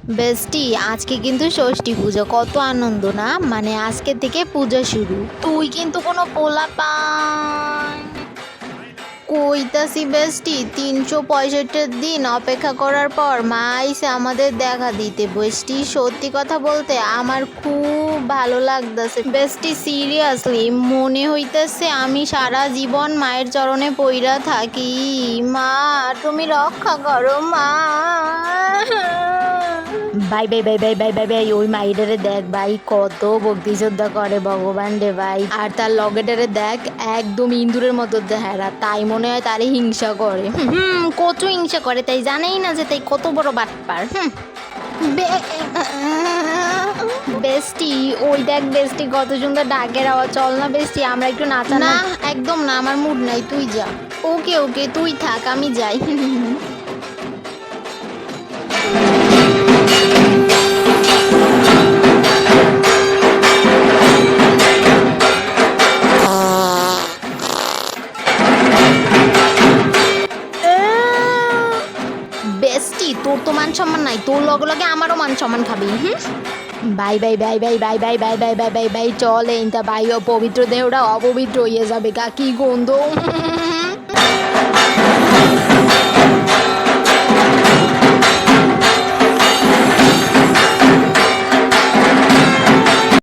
বেস্টি, আজকে কিন্তু ষষ্ঠী পুজো, কত আনন্দ না, মানে আজকে থেকে পূজা শুরু। তুই কিন্তু কোনো পোলা কইতাছি বেস্টি, 365 দিন অপেক্ষা করার পর মা আইসে আমাদের দেখা দিতে। বেস্টি, সত্যি কথা বলতে আমার খুব ভালো লাগতেছে বেস্টি, সিরিয়াসলি মনে হইতেছে আমি সারা জীবন মায়ের চরণে পইরা থাকি। মা, তুমি রক্ষা করো মা। ভাই ভাই ভাই ভাই ভাই ভাই ভাই, ওই মাইডারে দেখ ভাই, কত ভক্তি শ্রদ্ধা করে ভগবান রে ভাই। আর তার লগেটারে দেখ, একদম ইন্দুরের মতো দেহারা, তাই মনে হয় তারে হিংসা করে। কত হিংসা করে, তাই জানেই না যে তাই কত বড় বাটপার। বেস্টি, ওই দেখ বেস্টি, কত সুন্দর ডাকের আওয়াজ। চল না বেস্টি, আমরা একটু নাচা। না একদম না, আমার মুড নাই, তুই যা। ওকে ওকে, তুই থাক, আমি যাই। বেস্টি, তোর তো মান সম্মান নাই, তোর লগে লগে আমারও মান সম্মান খাবি। Bye bye bye bye bye bye bye bye bye bye bye, চল এইটা বাই, পবিত্র দেহটা অপবিত্র হইয়া যাবে, কি গন্ধ।